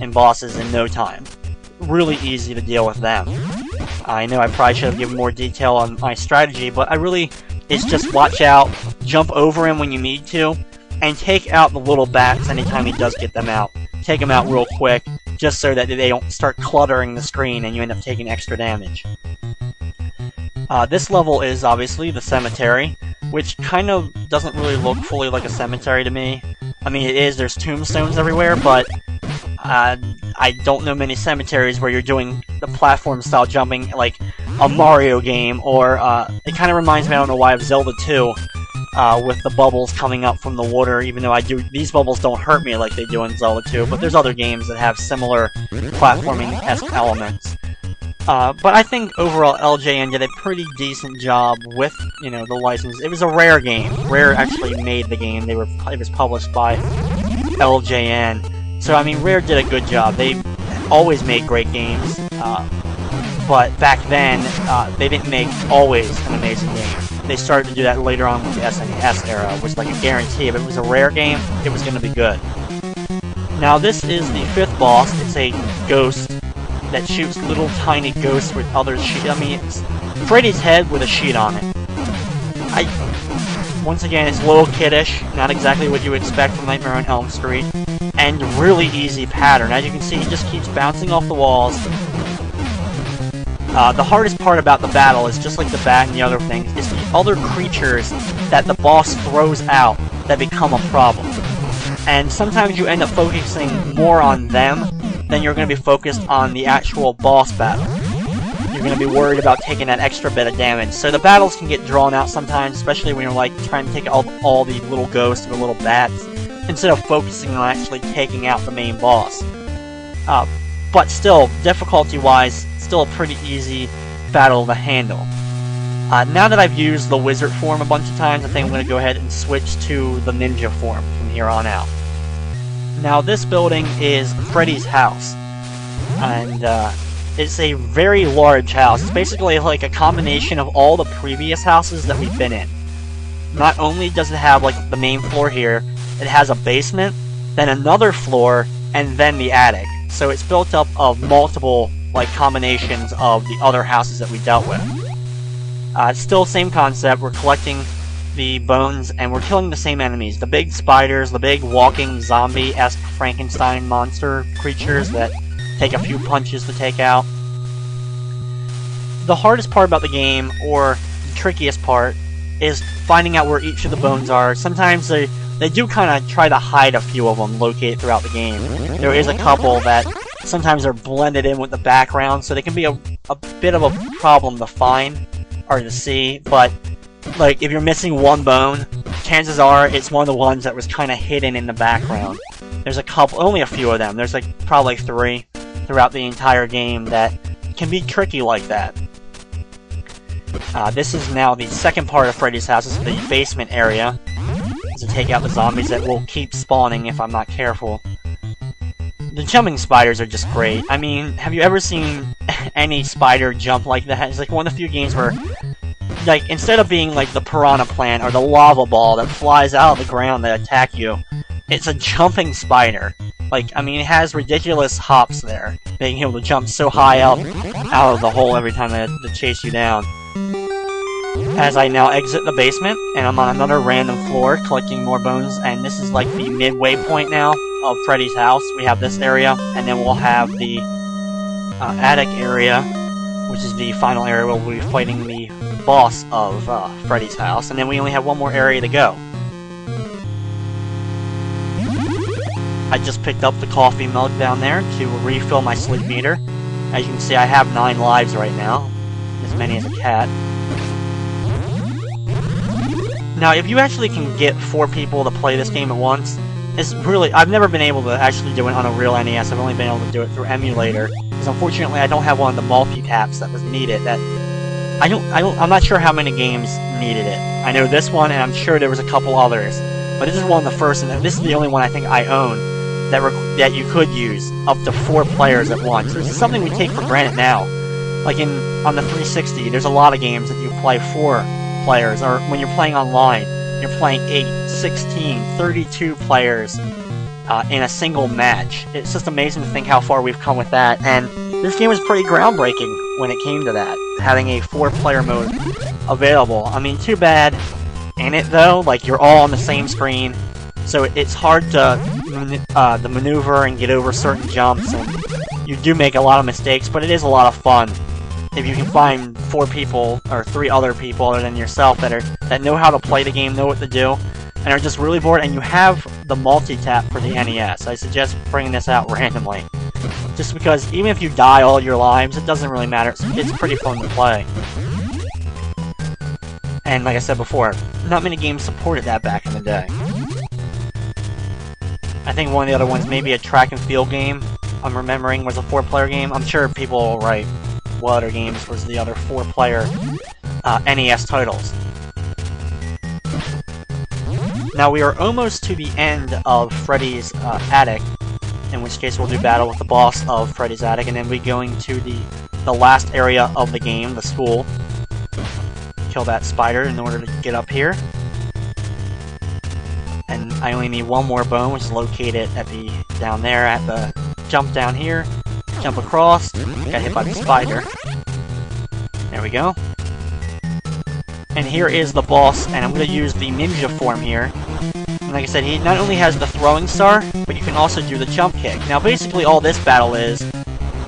and bosses in no time. Really easy to deal with them. I know I probably should have given more detail on my strategy, but it's just watch out, jump over him when you need to, and take out the little bats anytime he does get them out. Take them out real quick, just so that they don't start cluttering the screen and you end up taking extra damage. This level is obviously the cemetery, which kind of doesn't really look fully like a cemetery to me. I mean, it is, there's tombstones everywhere, but I don't know many cemeteries where you're doing the platform-style jumping like a Mario game, or it kind of reminds me, I don't know why, of Zelda 2, with the bubbles coming up from the water, even though these bubbles don't hurt me like they do in Zelda 2, but there's other games that have similar platforming-esque elements. But I think overall LJN did a pretty decent job with, the license. It was a Rare game. Rare actually made the game. It was published by LJN. So, I mean, Rare did a good job. They always made great games, but back then, they didn't make always an amazing game. They started to do that later on with the SNES era, which was like a guarantee. If it was a Rare game, it was going to be good. Now, this is the 5th boss. It's a ghost that shoots little tiny ghosts with other it's Freddy's head with a sheet on it. Once again, it's a little kiddish, not exactly what you would expect from Nightmare on Elm Street, and really easy pattern. As you can see, he just keeps bouncing off the walls. The hardest part about the battle is, just like the bat and the other things, is the other creatures that the boss throws out that become a problem. And sometimes you end up focusing more on them than you're going to be focused on the actual boss battle. You're going to be worried about taking that extra bit of damage. So the battles can get drawn out sometimes, especially when you're trying to take out all the little ghosts or little bats, instead of focusing on actually taking out the main boss. But still, difficulty-wise, still a pretty easy battle to handle. Now that I've used the wizard form a bunch of times, I think I'm going to go ahead and switch to the ninja form from here on out. Now, this building is Freddy's house, and it's a very large house. It's basically like a combination of all the previous houses that we've been in. Not only does it have the main floor here, it has a basement, then another floor, and then the attic. So it's built up of multiple combinations of the other houses that we dealt with. It's still the same concept. We're collecting the bones, and we're killing the same enemies. The big spiders, the big walking zombie-esque Frankenstein monster creatures that take a few punches to take out. The hardest part about the game, or the trickiest part, is finding out where each of the bones are. Sometimes they do kind of try to hide a few of them located throughout the game. There is a couple that sometimes are blended in with the background, so they can be a bit of a problem to find or to see, but if you're missing one bone, chances are it's one of the ones that was kind of hidden in the background. There's a couple, only a few of them. There's probably 3 throughout the entire game that can be tricky like that. This is now the second part of Freddy's house. This is the basement area to take out the zombies that will keep spawning if I'm not careful. The jumping spiders are just great. I mean, have you ever seen any spider jump like that? It's one of the few games where instead of being the piranha plant or the lava ball that flies out of the ground that attack you, it's a jumping spider. I mean, it has ridiculous hops there, being able to jump so high out of the hole every time they chase you down. As I now exit the basement, and I'm on another random floor collecting more bones, and this is the midway point now of Freddy's house. We have this area, and then we'll have the attic area, which is the final area where we'll be fighting the boss of Freddy's house, and then we only have one more area to go. I just picked up the coffee mug down there to refill my sleep meter. As you can see, I have 9 lives right now, as many as a cat. Now, if you actually can get 4 people to play this game at once, it's really, I've never been able to actually do it on a real NES. I've only been able to do it through emulator, because unfortunately I don't have one of the multi-taps that was needed. I'm not sure how many games needed it. I know this one, and I'm sure there was a couple others, but this is one of the first, and this is the only one I think I own that you could use up to 4 players at once. This is something we take for granted now. On the 360, there's a lot of games that you play 4 players, or when you're playing online, you're playing 8, 16, 32 players. in a single match. It's just amazing to think how far we've come with that, and this game was pretty groundbreaking when it came to that, having a 4-player mode available. I mean, too bad in it though, like you're all on the same screen, so it's hard to maneuver and get over certain jumps, and you do make a lot of mistakes, but it is a lot of fun if you can find 4 people or 3 other people other than yourself that know how to play the game, know what to do, and are just really bored, and you have the multi-tap for the NES. I suggest bringing this out randomly. Just because even if you die all your lives, it doesn't really matter. It's pretty fun to play. And like I said before, not many games supported that back in the day. I think one of the other ones, maybe a track and field game, I'm remembering, was a 4-player game. I'm sure people will write what other games was the other 4-player NES titles. Now we are almost to the end of Freddy's attic, in which case we'll do battle with the boss of Freddy's attic, and then we're going to the last area of the game, the school. Kill that spider in order to get up here. And I only need one more bone, which is located at down there at the jump down here. Jump across. Got hit by the spider. There we go. And here is the boss, and I'm going to use the ninja form here. And like I said, he not only has the throwing star, but you can also do the jump kick. Now basically all this battle is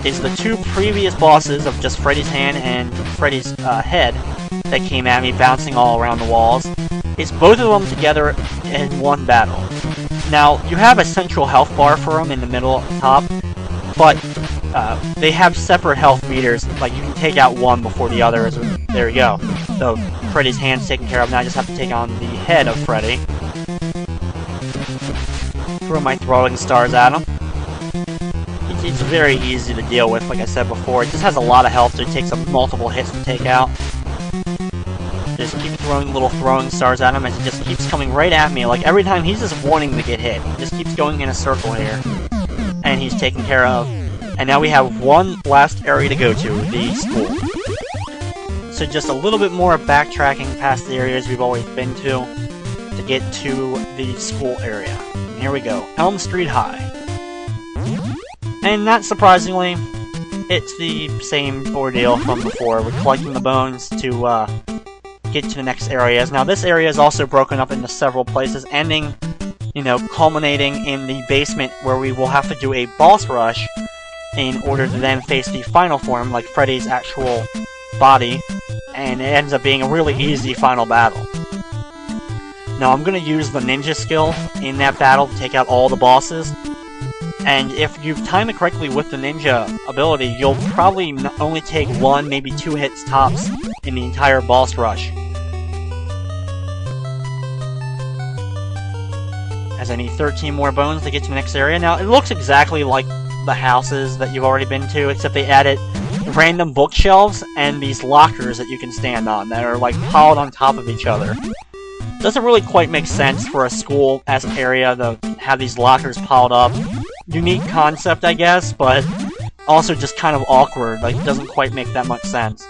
the 2 previous bosses of just Freddy's hand and Freddy's head that came at me bouncing all around the walls. It's both of them together in one battle. Now, you have a central health bar for them in the middle at the top, but they have separate health meters. Like, you can take out one before the other. There you go. So, Freddy's hand's taken care of. Now I just have to take on the head of Freddy. Throw my throwing stars at him. It's very easy to deal with, like I said before. It just has a lot of health, so it takes multiple hits to take out. Just keep throwing little throwing stars at him as he just keeps coming right at me. Like, every time he's just wanting to get hit. He just keeps going in a circle here. And he's taken care of. And now we have one last area to go to, the school. So just a little bit more backtracking past the areas we've always been to get to the school area. And here we go. Elm Street High. And not surprisingly, it's the same ordeal from before. We're collecting the bones to get to the next areas. Now this area is also broken up into several places, ending, culminating in the basement where we will have to do a boss rush in order to then face the final form, like Freddy's actual body, and it ends up being a really easy final battle. Now I'm going to use the ninja skill in that battle to take out all the bosses, and if you time it correctly with the ninja ability, you'll probably only take 1, maybe 2 hits tops in the entire boss rush. As I need 13 more bones to get to the next area. Now, it looks exactly like the houses that you've already been to, except they added random bookshelves and these lockers that you can stand on that are like piled on top of each other. Doesn't really quite make sense for a school-esque area to have these lockers piled up. Unique concept, I guess, but also just kind of awkward. Like, it doesn't quite make that much sense.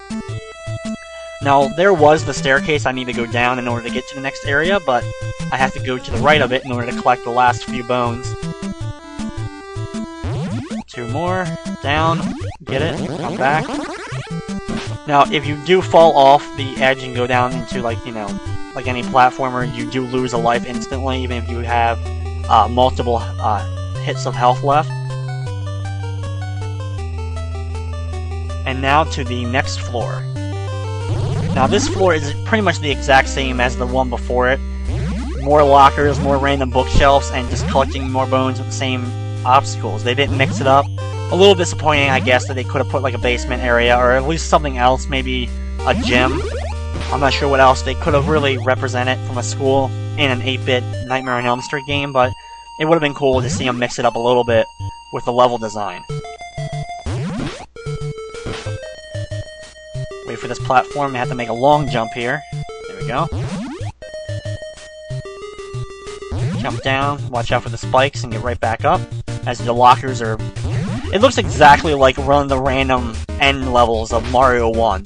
Now, there was the staircase I need to go down in order to get to the next area, but I have to go to the right of it in order to collect the last few bones. 2 more. Down. Get it. Come back. Now, if you do fall off the edge and go down into, like any platformer, you do lose a life instantly, even if you have multiple hits of health left. And now to the next floor. Now this floor is pretty much the exact same as the one before it. More lockers, more random bookshelves, and just collecting more bones with the same obstacles. They didn't mix it up. A little disappointing, I guess, that they could have put like a basement area, or at least something else, maybe a gym. I'm not sure what else they could have really represented from a school in an 8-bit Nightmare on Elm Street game, but it would have been cool to see them mix it up a little bit with the level design. Wait for this platform, I have to make a long jump here. There we go. Jump down, watch out for the spikes, and get right back up. As the lockers are... It looks exactly like one of the random end levels of Mario 1.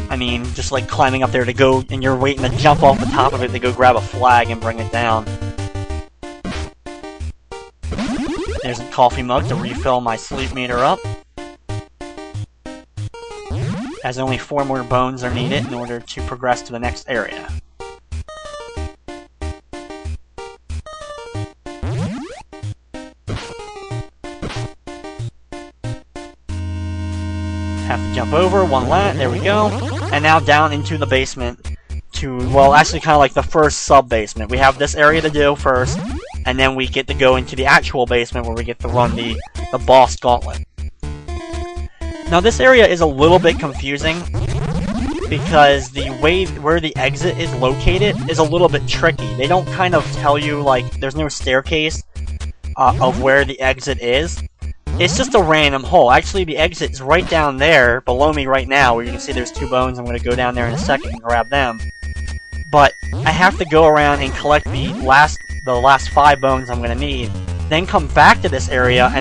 I mean, just like climbing up there to go, and you're waiting to jump off the top of it to go grab a flag and bring it down. There's a coffee mug to refill my sleep meter up, as only 4 more bones are needed in order to progress to the next area. Have to jump over one lat, there we go. And now down into the basement to, well, actually kind of like the first sub-basement. We have this area to do first, and then we get to go into the actual basement where we get to run the boss gauntlet. Now this area is a little bit confusing because the way where the exit is located is a little bit tricky. They don't kind of tell you, like, there's no staircase of where the exit is. It's just a random hole. Actually, the exit is right down there, below me right now, where you can see there's 2 bones. I'm going to go down there in a second and grab them. But I have to go around and collect the last 5 bones I'm going to need, then come back to this area and